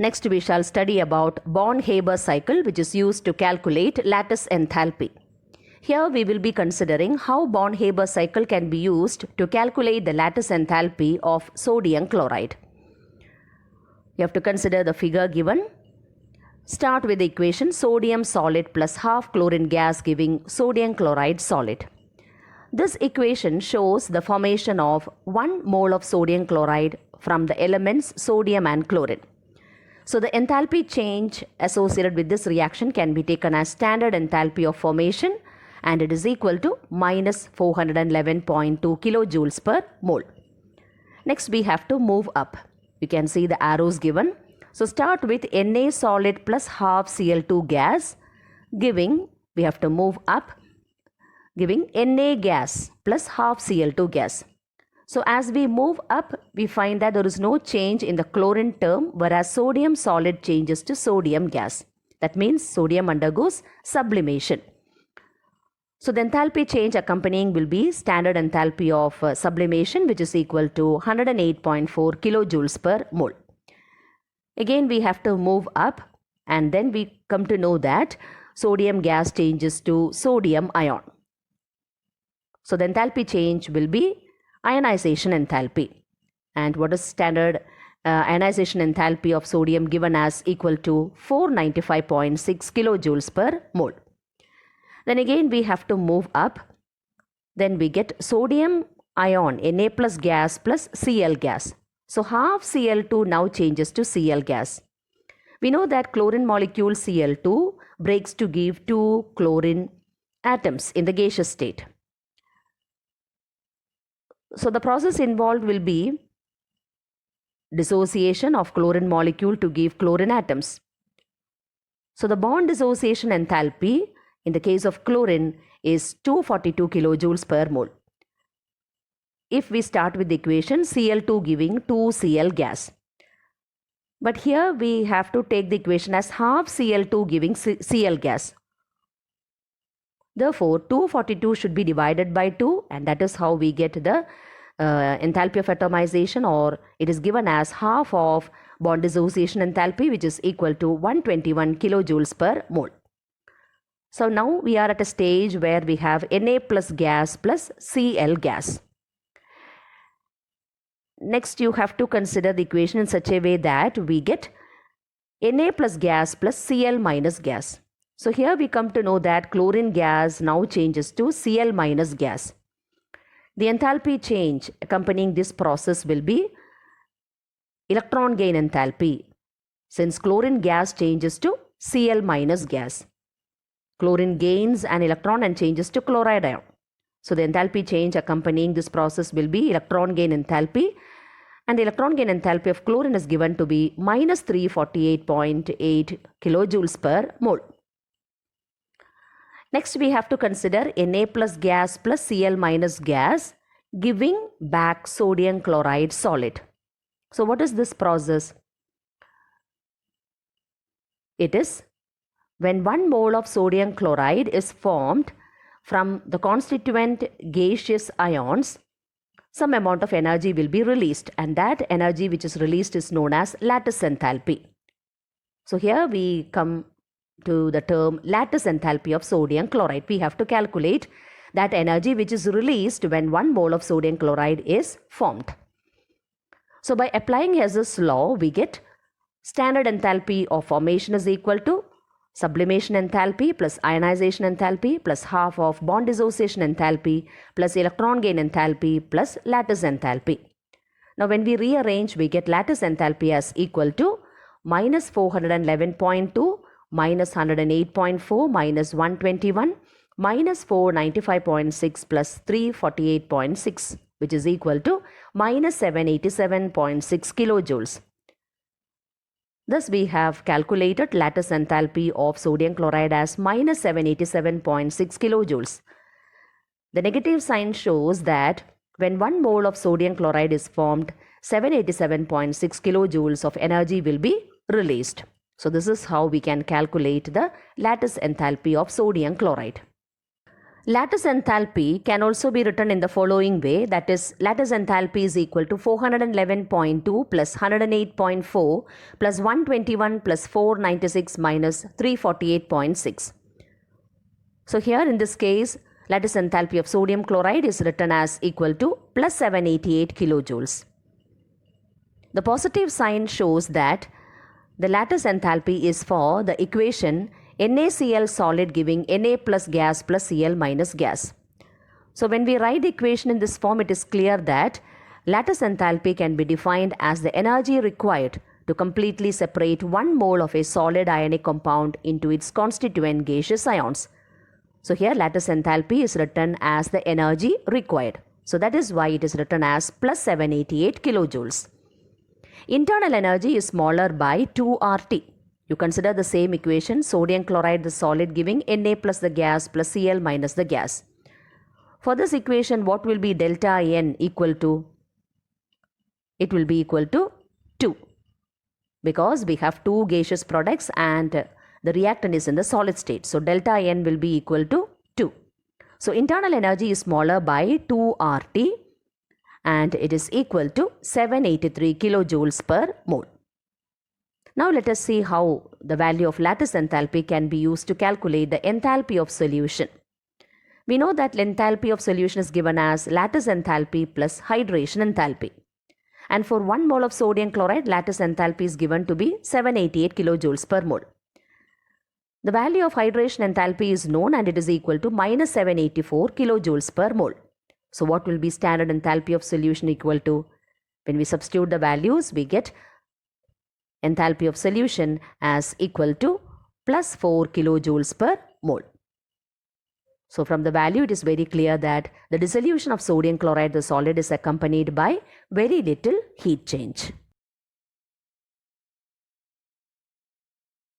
Next we shall study about Born-Haber cycle, which is used to calculate lattice enthalpy. Here we will be considering how Born-Haber cycle can be used to calculate the lattice enthalpy of sodium chloride. You have to consider the figure given. Start with the equation sodium solid plus half chlorine gas giving sodium chloride solid. This equation shows the formation of 1 mole of sodium chloride from the elements sodium and chlorine. So the enthalpy change associated with this reaction can be taken as standard enthalpy of formation, and it is equal to minus 411.2 kilojoules per mole. Next we have to move up. You can see the arrows given. So start with Na solid plus half Cl2 gas giving, we have to move up, giving Na gas plus half Cl2 gas. So as we move up, we find that there is no change in the chlorine term, whereas sodium solid changes to sodium gas. That means sodium undergoes sublimation. So the enthalpy change accompanying will be standard enthalpy of sublimation, which is equal to 108.4 kilojoules per mole. Again we have to move up, and then we come to know that sodium gas changes to sodium ion. So the enthalpy change will be ionization enthalpy. And what is standard ionization enthalpy of sodium given as equal to 495.6 kilojoules per mole. Then again we have to move up. Then we get sodium ion Na plus gas plus Cl gas. So half Cl2 now changes to Cl gas. We know that chlorine molecule Cl2 breaks to give 2 chlorine atoms in the gaseous state. So the process involved will be dissociation of chlorine molecule to give chlorine atoms. So the bond dissociation enthalpy in the case of chlorine is 242 kilojoules per mole. If we start with the equation Cl2 giving 2Cl gas. But here we have to take the equation as half Cl2 giving Cl gas. Therefore, 242 should be divided by 2, and that is how we get the enthalpy of atomization, or it is given as half of bond dissociation enthalpy, which is equal to 121 kilojoules per mole. So now we are at a stage where we have Na plus gas plus Cl gas. Next you have to consider the equation in such a way that we get Na plus gas plus Cl minus gas. So here we come to know that chlorine gas now changes to Cl minus gas. The enthalpy change accompanying this process will be electron gain enthalpy, since chlorine gas changes to Cl minus gas. Chlorine gains an electron and changes to chloride ion. So the enthalpy change accompanying this process will be electron gain enthalpy, and the electron gain enthalpy of chlorine is given to be minus 348.8 kilojoules per mole. Next we have to consider Na plus gas plus Cl minus gas giving back sodium chloride solid. So what is this process? It is when 1 mole of sodium chloride is formed from the constituent gaseous ions, some amount of energy will be released, and that energy which is released is known as lattice enthalpy. So here we come to the term lattice enthalpy of sodium chloride. We have to calculate that energy which is released when 1 mole of sodium chloride is formed. So by applying Hess's law, we get standard enthalpy of formation is equal to sublimation enthalpy plus ionization enthalpy plus half of bond dissociation enthalpy plus electron gain enthalpy plus lattice enthalpy. Now when we rearrange, we get lattice enthalpy as equal to minus 411.2 minus 108.4 minus 121 minus 495.6 plus 348.6, which is equal to minus 787.6 kilojoules. Thus we have calculated lattice enthalpy of sodium chloride as minus 787.6 kilojoules. The negative sign shows that when 1 mole of sodium chloride is formed, 787.6 kilojoules of energy will be released. So this is how we can calculate the lattice enthalpy of sodium chloride. Lattice enthalpy can also be written in the following way, that is, lattice enthalpy is equal to 411.2 plus 108.4 plus 121 plus 496 minus 348.6. So here in this case, lattice enthalpy of sodium chloride is written as equal to plus 788 kilojoules. The positive sign shows that the lattice enthalpy is for the equation NaCl solid giving Na plus gas plus Cl minus gas. So when we write the equation in this form, it is clear that lattice enthalpy can be defined as the energy required to completely separate 1 mole of a solid ionic compound into its constituent gaseous ions. So here lattice enthalpy is written as the energy required. So that is why it is written as plus 788 kilojoules. Internal energy is smaller by 2RT. You consider the same equation, sodium chloride the solid giving Na plus the gas plus Cl minus the gas. For this equation, what will be delta N equal to? It will be equal to 2, because we have 2 gaseous products and the reactant is in the solid state. So delta N will be equal to 2. So internal energy is smaller by 2RT and it is equal to 783 kilojoules per mole. Now let us see how the value of lattice enthalpy can be used to calculate the enthalpy of solution. We know that enthalpy of solution is given as lattice enthalpy plus hydration enthalpy. And for 1 mole of sodium chloride, lattice enthalpy is given to be 788 kilojoules per mole. The value of hydration enthalpy is known and it is equal to minus 784 kilojoules per mole. So what will be standard enthalpy of solution equal to? When we substitute the values, we get enthalpy of solution as equal to plus 4 kilojoules per mole. So from the value, it is very clear that the dissolution of sodium chloride, the solid, is accompanied by very little heat change.